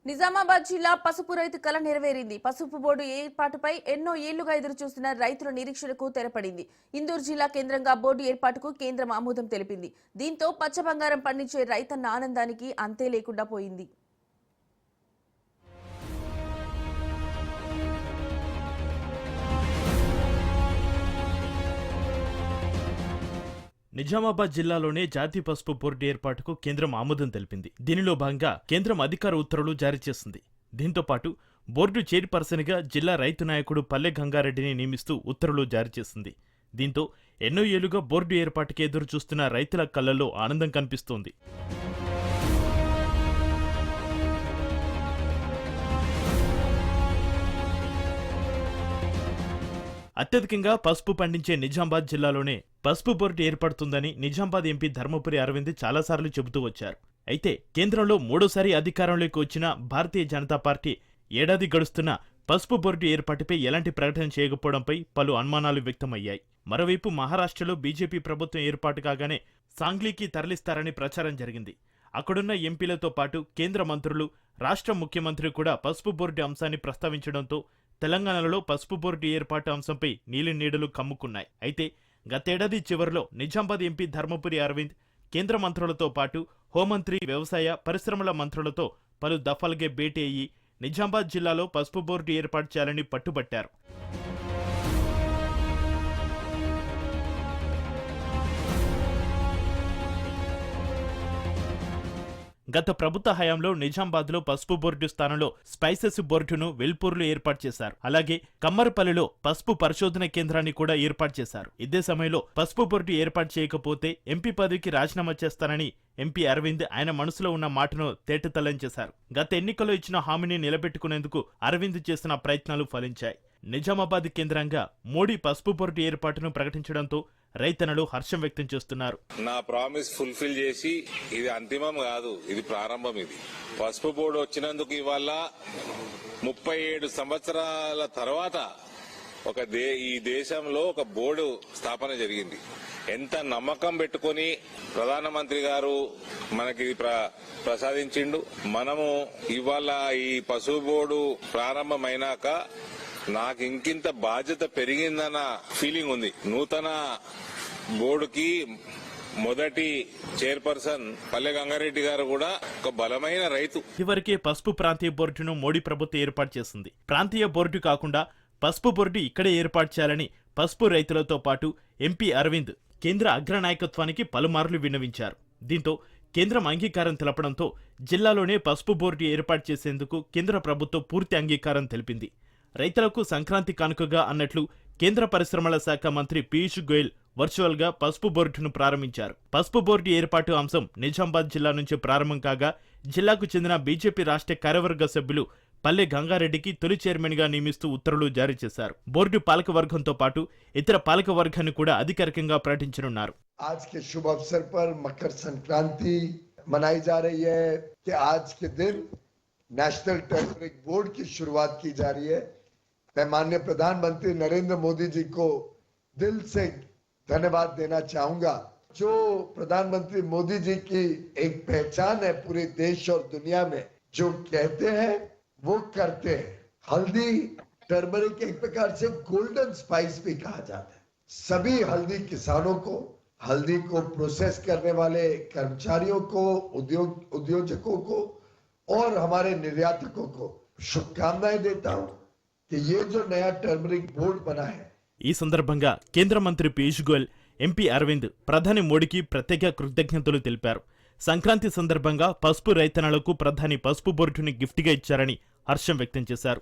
నిజామాబాద్ జిల్లా పసుపు రైతు కల నెరవేరింది. పసుపు బోర్డు ఏర్పాటుపై ఎన్నో ఏళ్లుగా ఎదురుచూస్తున్న రైతుల నిరీక్షణకు తెరపడింది. ఇందూరు జిల్లా కేంద్రంగా బోర్డు ఏర్పాటుకు కేంద్రం ఆమోదం తెలిపింది. దీంతో పచ్చ బంగారం పండించే రైతన్న ఆనందానికి అంతే లేకుండా పోయింది. నిజామాబాద్ జిల్లాలోనే జాతీయ పసుపు బోర్డు ఏర్పాటుకు కేంద్రం ఆమోదం తెలిపింది. దీనిలో భాగంగా కేంద్రం అధికార ఉత్తర్వులు జారీ చేసింది. దీంతో పాటు బోర్డు చైర్పర్సన్గా జిల్లా రైతు నాయకుడు పల్లె గంగారెడ్డిని నియమిస్తూ ఉత్తర్వులు జారీ చేసింది. దీంతో ఎన్నో ఏళ్లుగా బోర్డు ఏర్పాటుకి ఎదురు చూస్తున్న రైతుల కళ్లలో ఆనందం కనిపిస్తోంది. అత్యధికంగా పసుపు పండించే నిజామాబాద్ జిల్లాలోనే పసుపు బోర్డు ఏర్పడుతుందని నిజామాబాద్ ఎంపీ ధర్మపురి అరవింద్ చాలాసార్లు చెబుతూ వచ్చారు. అయితే కేంద్రంలో మూడోసారి అధికారంలోకి వచ్చిన భారతీయ జనతా పార్టీ ఏడాది గడుస్తున్న పసుపు బోర్డు ఏర్పాటుపై ఎలాంటి ప్రకటన చేయకపోవడంపై పలు అనుమానాలు వ్యక్తమయ్యాయి. మరోవైపు మహారాష్ట్రలో బీజేపీ ప్రభుత్వం ఏర్పాటు కాగానే సాంగ్లీకి తరలిస్తారని ప్రచారం జరిగింది. అక్కడున్న ఎంపీలతో పాటు కేంద్ర మంత్రులు, రాష్ట్ర ముఖ్యమంత్రి కూడా పసుపు బోర్డు అంశాన్ని ప్రస్తావించడంతో తెలంగాణలో పసుపు బోర్డు ఏర్పాటు అంశంపై నీలినీడలు కమ్ముకున్నాయి. అయితే గతేడాది చివరిలో నిజామాబాద్ ఎంపీ ధర్మపురి అరవింద్ కేంద్ర మంత్రులతో పాటు హోంమంత్రి, వ్యవసాయ, పరిశ్రమల మంత్రులతో పలు దఫాలుగా భేటీ అయ్యి నిజామాబాద్ జిల్లాలో పసుపు బోర్డు ఏర్పాటు చేయాలని పట్టుబట్టారు. గత ప్రభుత్వ హయాంలో నిజామాబాద్లో పసుపు బోర్డు స్థానంలో స్పైసెస్ బోర్డును వెల్పూర్లో ఏర్పాటు చేశారు. అలాగే కమ్మరపల్లిలో పసుపు పరిశోధన కేంద్రాన్ని కూడా ఏర్పాటు చేశారు. ఇదే సమయంలో పసుపు బోర్డు ఏర్పాటు చేయకపోతే ఎంపీ పదవికి రాజీనామా చేస్తానని ఎంపీ అరవింద్ ఆయన మనసులో ఉన్న మాటను తేటతెల్లం చేశారు. గత ఎన్నికల్లో ఇచ్చిన హామీని నిలబెట్టుకునేందుకు అరవింద్ చేసిన ప్రయత్నాలు ఫలించాయి. నిజామాబాద్ కేంద్రంగా మోడీ పసుపు బోర్డు ఏర్పాటును ప్రకటించడంతో రైతన్నలు హర్షం వ్యక్తం చేస్తున్నారు. నా ప్రామిస్ ఫుల్ఫిల్ చేసి ఇది అంతిమం కాదు, ఇది ప్రారంభం. ఇది పసుపు బోర్డు వచ్చినందుకు ఇవాళ 37 సంవత్సరాల తర్వాత ఈ దేశంలో ఒక బోర్డు స్థాపన జరిగింది. ఎంత నమ్మకం పెట్టుకుని ప్రధానమంత్రి గారు మనకి ప్రసాదించిండు. మనము ఇవాళ ఈ పసుపు బోర్డు ప్రారంభమైనాక నాకు ఇంకింత బాధ్యత పెరిగిందన్న ఫీలింగ్ ఉంది. నూతన బోర్డుకి మొదటి చైర్పర్సన్ పల్లె గంగారెడ్డి గారు కూడా ఒక బలమైన రైతు. ఇవరకే పసుపు ప్రాంతీయ బోర్డును మోడీ ప్రభుత్వం ఏర్పాటు చేసింది. ప్రాంతీయ బోర్డు కాకుండా పసుపు బోర్డు ఇక్కడే ఏర్పాటు చేయాలని పసుపు రైతులతో పాటు ఎంపీ అరవింద్ కేంద్ర అగ్రనాయకత్వానికి పలుమార్లు విన్నవించారు. దీంతో కేంద్రం అంగీకారం తెలపడంతో జిల్లాలోనే పసుపు బోర్డు ఏర్పాటు చేసేందుకు కేంద్ర ప్రభుత్వం పూర్తి అంగీకారం తెలిపింది. రైతులకు సంక్రాంతి కానుకగా అన్నట్లు కేంద్ర పరిశ్రమల శాఖ మంత్రి పీయూష్ గోయల్ వర్చువల్ గా పసుపు బోర్డును ప్రారంభించారు. పసుపు బోర్డు ఏర్పాటు అంశం నిజామాబాద్ జిల్లా నుంచి ప్రారంభం కాగా జిల్లాకు చెందిన బీజేపీ రాష్ట్ర కార్యవర్గ సభ్యులు పల్లె గంగారెడ్డికి తొలి చైర్మన్ గా నియమిస్తూ ఉత్తర్వులు జారీ చేశారు. బోర్డు పాలకవర్గంతో పాటు ఇతర పాలకవర్గాన్ని కూడా అధికారికంగా ప్రకటించనున్నారు. आज के शुभ अवसर पर मकर संक्रांति मनाई जा रही है कि आज के दिन नेशनल टर्मरिक बोर्ड की शुरुआत की जा रही है। मैं माननीय प्रधानमंत्री नरेंद्र मोदी जी को दिल से धन्यवाद देना चाहूंगा। जो प्रधानमंत्री मोदी जी की एक पहचान है पूरे देश और दुनिया में, जो कहते हैं वो करते हैं। हल्दी, टर्मरिक एक प्रकार से गोल्डन स्पाइस भी कहा जाता है। सभी हल्दी किसानों को, हल्दी को प्रोसेस करने वाले कर्मचारियों को, उद्योजकों को और हमारे निर्यातकों को शुभकामनाएं देता हूं कि ये जो नया टर्मरिक बोर्ड बना है। ఈ సందర్భంగా కేంద్ర మంత్రి పీయూష్ గోయల్, ఎంపీ అరవింద్ ప్రధాని మోడీకి ప్రత్యేక కృతజ్ఞతలు తెలిపారు. సంక్రాంతి సందర్భంగా పసుపు రైతన్నలకు ప్రధాని పసుపు బోర్డుని గిఫ్ట్గా ఇచ్చారని హర్షం వ్యక్తం చేశారు.